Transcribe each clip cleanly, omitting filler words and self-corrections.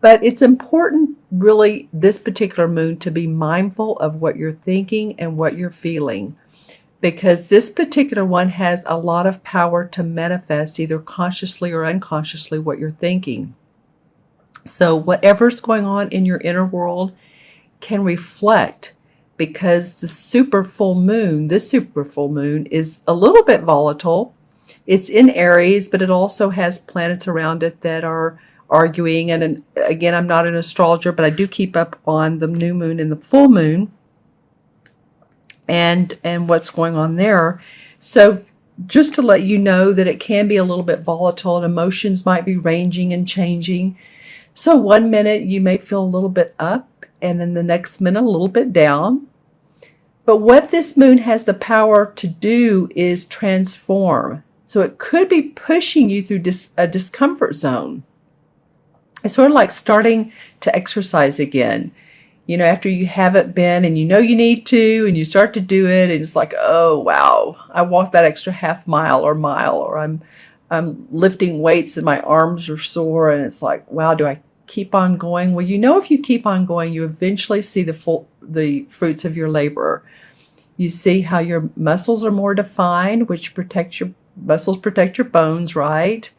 But it's important, really, this particular moon to be mindful of what you're thinking and what you're feeling, because this particular one has a lot of power to manifest either consciously or unconsciously what you're thinking. So whatever's going on in your inner world can reflect, because this super full moon is a little bit volatile. It's in Aries, but it also has planets around it that are arguing. And again, I'm not an astrologer, but I do keep up on the new moon and the full moon and what's going on there. So just to let you know that it can be a little bit volatile and emotions might be ranging and changing. So one minute you may feel a little bit up, and then the next minute a little bit down. But what this moon has the power to do is transform. So it could be pushing you through a discomfort zone. It's sort of like starting to exercise again. You know, after you haven't been and you know you need to, and you start to do it, and it's like, oh, wow, I walked that extra half mile, or I'm lifting weights and my arms are sore, and it's like, wow, do I keep on going? Well, you know, if you keep on going, you eventually see the fruits of your labor. You see how your muscles are more defined, which muscles protect your bones, right?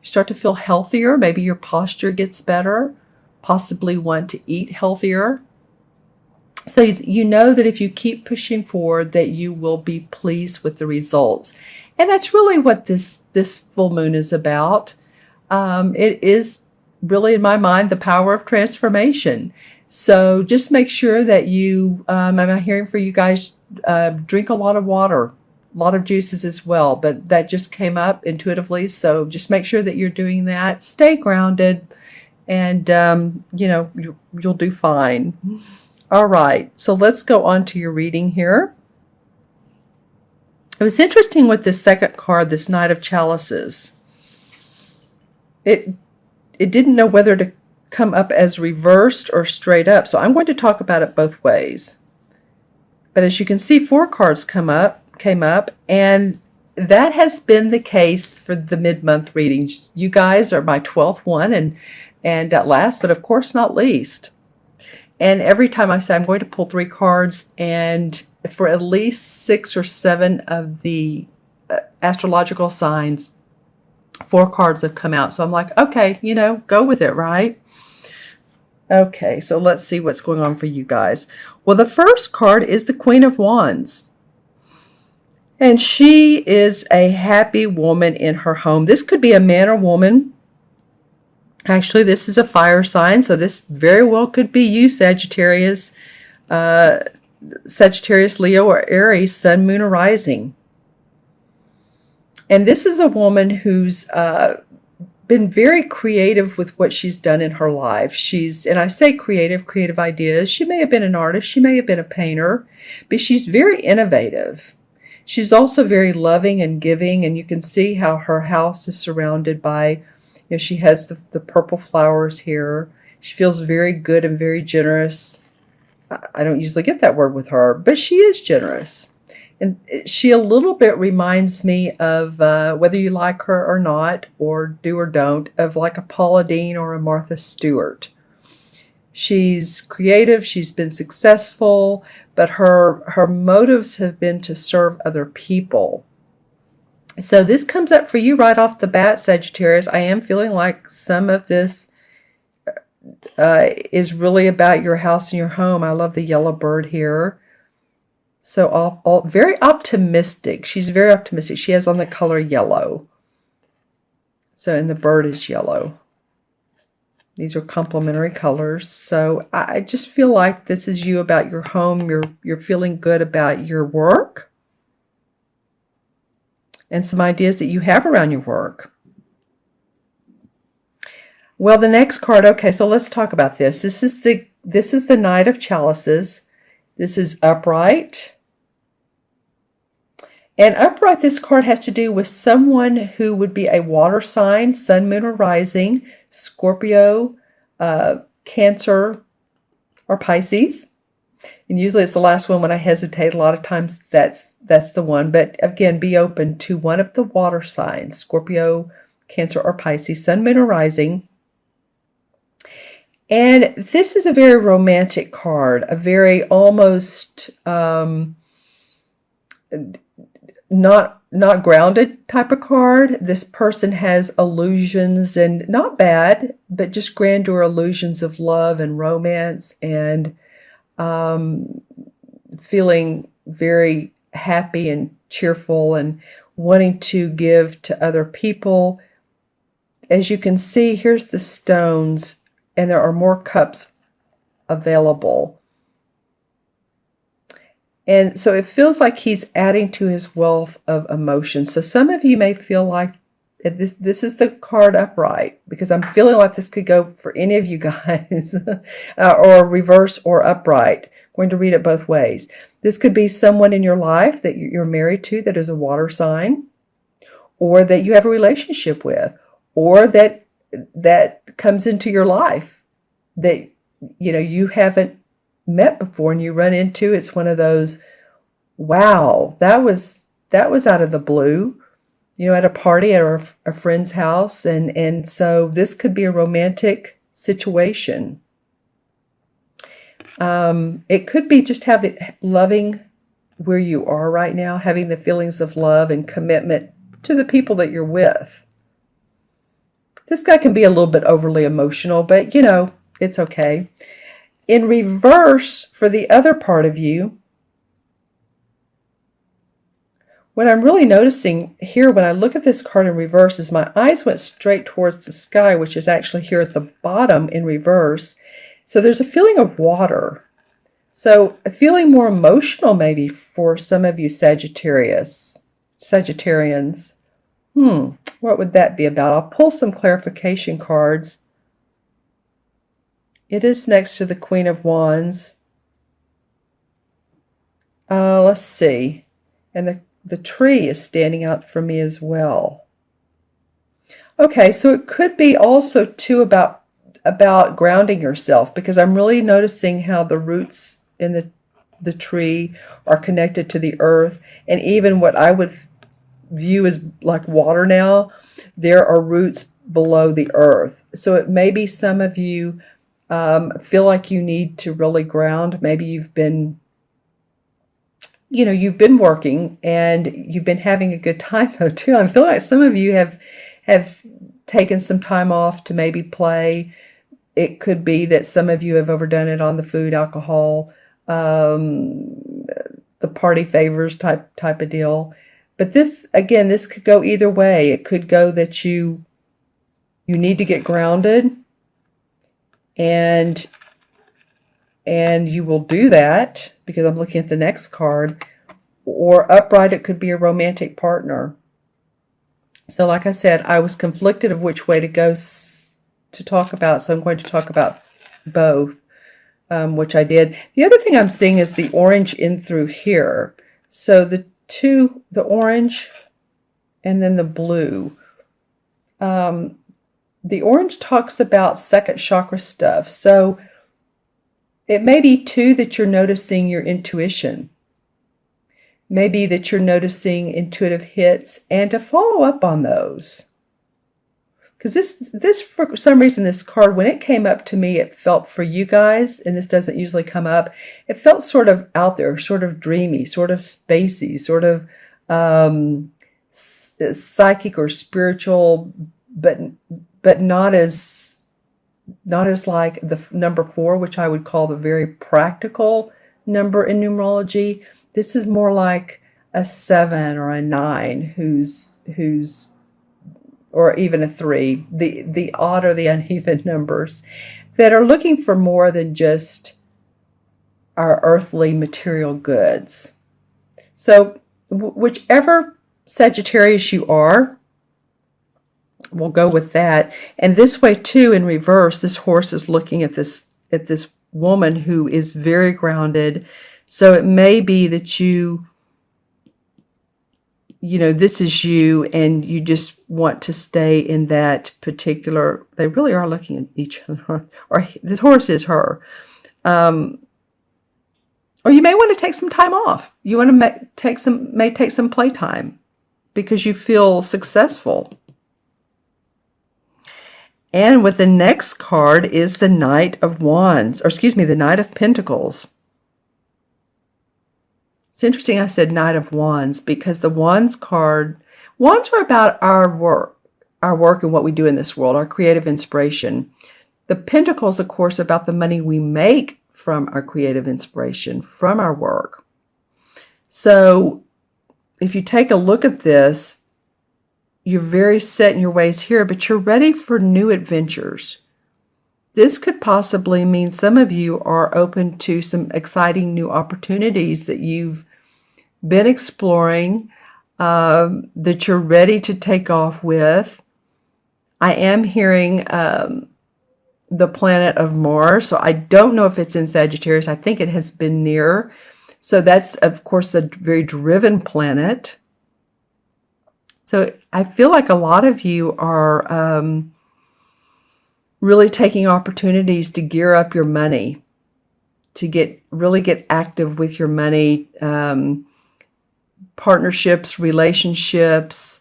You start to feel healthier. Maybe your posture gets better, possibly want to eat healthier. So you know that if you keep pushing forward, that you will be pleased with the results. And that's really what this full moon is about. It is really, in my mind, the power of transformation. So just make sure that you, I'm hearing for you guys, drink a lot of water, a lot of juices as well. But that just came up intuitively. So just make sure that you're doing that. Stay grounded, and, you know, you'll do fine. All right. So let's go on to your reading here. It was interesting with this second card, this Knight of Chalices. It didn't know whether to come up as reversed or straight up. So I'm going to talk about it both ways. But as you can see, 4 cards came up, and that has been the case for the mid-month readings. You guys are my 12th one, and at last, but of course not least. And every time I say I'm going to pull 3 cards, and for at least 6 or 7 of the astrological signs, 4 cards have come out. So I'm like, okay, you know, go with it, right? Okay, so let's see what's going on for you guys. Well, the first card is the Queen of Wands. And she is a happy woman in her home. This could be a man or woman. Actually, this is a fire sign, so this very well could be you, Sagittarius, Leo, or Aries, Sun, Moon, or Rising. And this is a woman who's been very creative with what she's done in her life. And I say creative ideas. She may have been an artist. She may have been a painter, but she's very innovative. She's also very loving and giving, and you can see how her house is surrounded by, you know, she has the purple flowers here. She feels very good and very generous. I don't usually get that word with her, but she is generous. And she a little bit reminds me of, whether you like her or not, or do or don't, of like a Paula Deen or a Martha Stewart. She's creative, she's been successful, but her motives have been to serve other people. So this comes up for you right off the bat, Sagittarius. I am feeling like some of this is really about your house and your home. I love the yellow bird here. So all very optimistic. She's very optimistic. She has on the color yellow. So, and the bird is yellow. These are complementary colors. So I just feel like this is you about your home. You're feeling good about your work and some ideas that you have around your work. Well, the next card, okay, so let's talk about this. This is the Knight of Chalices. This is upright. And upright, this card has to do with someone who would be a water sign, Sun, Moon, or Rising, Scorpio, Cancer, or Pisces. And usually it's the last one when I hesitate. A lot of times that's the one. But again, be open to one of the water signs, Scorpio, Cancer, or Pisces, Sun, Moon, or Rising. And this is a very romantic card, a very almost not grounded type of card. This person has illusions, and not bad, but just grandeur illusions of love and romance, and feeling very happy and cheerful and wanting to give to other people. As you can see, here's the stones, and there are more cups available. And so it feels like he's adding to his wealth of emotion. So some of you may feel like this is the card upright, because I'm feeling like this could go for any of you guys, or reverse or upright. I'm going to read it both ways. This could be someone in your life that you're married to that is a water sign, or that you have a relationship with, or that comes into your life that you haven't met before, and you run into. It's one of those, wow, that was out of the blue, at a party at a friend's house, and so this could be a romantic situation. It could be just loving where you are right now, having the feelings of love and commitment to the people that you're with. This guy can be a little bit overly emotional, but it's okay. In reverse, for the other part of you, what I'm really noticing here when I look at this card in reverse is my eyes went straight towards the sky, which is actually here at the bottom in reverse. So there's a feeling of water. So a feeling more emotional maybe for some of you Sagittarians. What would that be about? I'll pull some clarification cards. It is next to the Queen of Wands. Let's see. And the tree is standing out for me as well. Okay, so it could be also too about grounding yourself, because I'm really noticing how the roots in the tree are connected to the earth, and even what I would view as like water now, there are roots below the earth. So it may be some of you feel like you need to really ground. Maybe you've been working and you've been having a good time though too. I feel like some of you have taken some time off to maybe play. It could be that some of you have overdone it on the food, alcohol, the party favors type of deal. But this could go either way. It could go that you need to get grounded, and you will do that, because I'm looking at the next card. Or upright, it could be a romantic partner. So like I said, I was conflicted of which way to go to talk about, so I'm going to talk about both, which I did. The other thing I'm seeing is the orange in through here. So the orange and then the blue. The orange talks about second chakra stuff. So it may be too that you're noticing your intuition. Maybe that you're noticing intuitive hits, and to follow up on those. Because this for some reason, this card, when it came up to me, it felt for you guys, and this doesn't usually come up, it felt sort of out there, sort of dreamy, sort of spacey, sort of psychic or spiritual, but not as like the number 4, which I would call the very practical number in numerology. This is more like a 7 or a 9 who's or even a 3, the odd or the uneven numbers that are looking for more than just our earthly material goods. So whichever Sagittarius you are, we'll go with that. And this way too, in reverse, this horse is looking at this woman who is very grounded. So it may be that this is you, and you just want to stay in that particular, they really are looking at each other, or this horse is her. Or you may want to take some time off. You want to take some playtime because you feel successful. And with the next card is the Knight of Wands, or excuse me, the Knight of Pentacles. It's interesting I said Knight of Wands because the Wands card, Wands are about our work and what we do in this world, our creative inspiration. The Pentacles, of course, are about the money we make from our creative inspiration, from our work. So if you take a look at this, you're very set in your ways here, but you're ready for new adventures. This could possibly mean some of you are open to some exciting new opportunities that you've been exploring, that you're ready to take off with. I am hearing the planet of Mars, so I don't know if it's in Sagittarius. I think it has been near. So that's, of course, a very driven planet. So I feel like a lot of you are really taking opportunities to gear up your money, to really get active with your money, partnerships, relationships,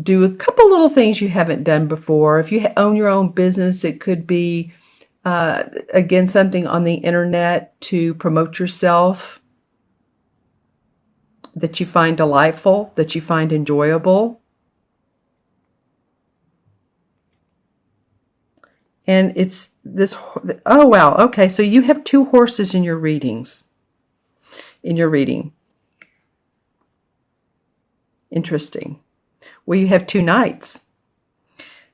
do a couple little things you haven't done before. If you own your own business, it could be, again, something on the internet to promote yourself that you find delightful, that you find enjoyable. And it's this, oh wow, okay, so you have 2 horses in your readings, in your reading. Interesting. Well, you have 2 knights.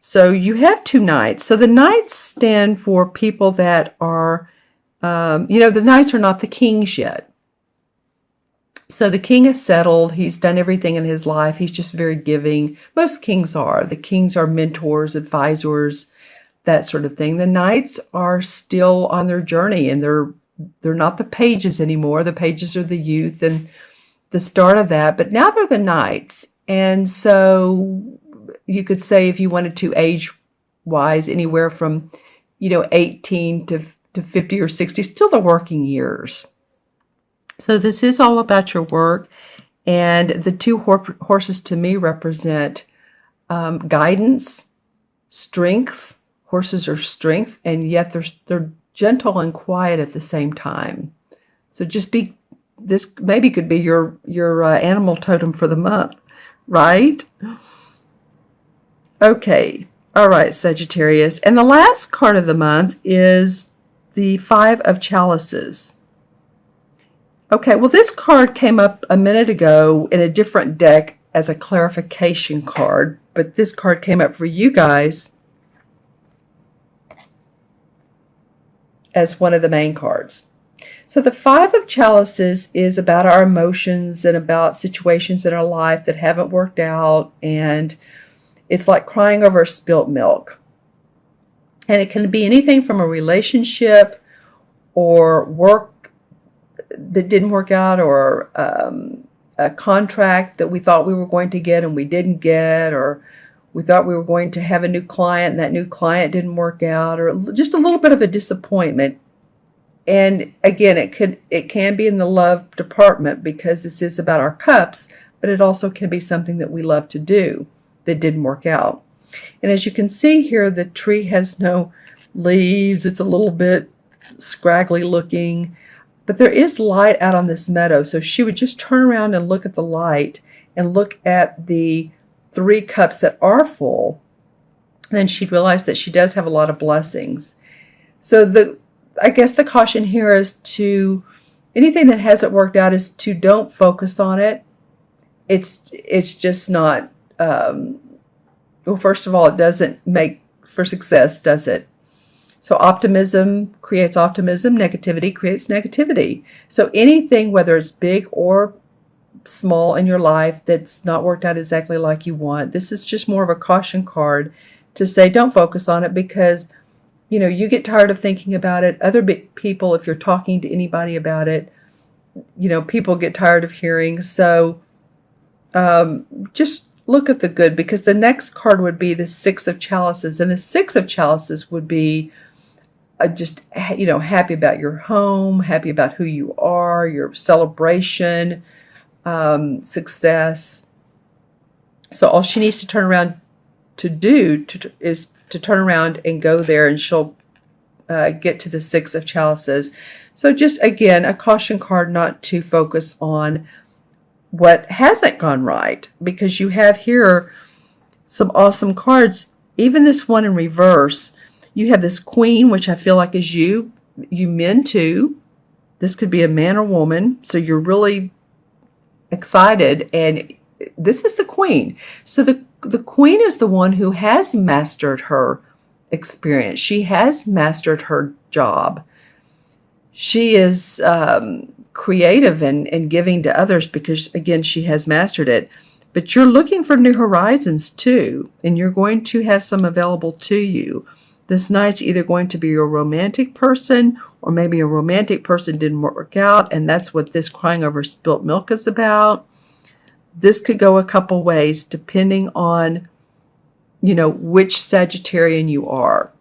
So you have 2 knights. So the knights stand for people that are, the knights are not the kings yet. So the king is settled. He's done everything in his life. He's just very giving. Most kings are. The kings are mentors, advisors, that sort of thing. The knights are still on their journey, and they're not the pages anymore. The pages are the youth and the start of that. But now they're the knights. And so you could say, if you wanted to age-wise, anywhere from, 18 to 50 or 60, still the working years. So this is all about your work, and the 2 horses to me represent guidance, strength. Horses are strength, and yet they're gentle and quiet at the same time. So this maybe could be your animal totem for the month, right? Okay, all right, Sagittarius. And the last card of the month is the 5 of Chalices. Okay, well, this card came up a minute ago in a different deck as a clarification card, but this card came up for you guys as one of the main cards. So the 5 of Chalices is about our emotions and about situations in our life that haven't worked out, and it's like crying over spilt milk. And it can be anything from a relationship or work that didn't work out, or a contract that we thought we were going to get and we didn't get, or we thought we were going to have a new client and that new client didn't work out, or just a little bit of a disappointment. And again, it can be in the love department because this is about our cups, but it also can be something that we love to do that didn't work out. And as you can see here, the tree has no leaves. It's a little bit scraggly looking. But there is light out on this meadow, so she would just turn around and look at the light and look at the 3 cups that are full. Then she'd realize that she does have a lot of blessings. So I guess the caution here is to, anything that hasn't worked out is to don't focus on it. It's just not, well, first of all, it doesn't make for success, does it? So optimism creates optimism, negativity creates negativity. So anything, whether it's big or small in your life that's not worked out exactly like you want, this is just more of a caution card to say don't focus on it, because you get tired of thinking about it. Other people, if you're talking to anybody about it, people get tired of hearing. So just look at the good, because the next card would be the 6 of Chalices, and the 6 of Chalices would be just, happy about your home, happy about who you are, your celebration, success. So all she needs to turn around to do is to turn around and go there, and she'll get to the Six of Chalices. So just, again, a caution card not to focus on what hasn't gone right, because you have here some awesome cards. Even this one in reverse, you have this Queen, which I feel like is you men too. This could be a man or woman. So you're really excited, and this is the Queen. So the Queen is the one who has mastered her experience. She has mastered her job. She is creative and giving to others because, again, she has mastered it. But you're looking for new horizons too, and you're going to have some available to you. This Knight's either going to be a romantic person, or maybe a romantic person didn't work out, and that's what this crying over spilt milk is about. This could go a couple ways depending on, which Sagittarian you are.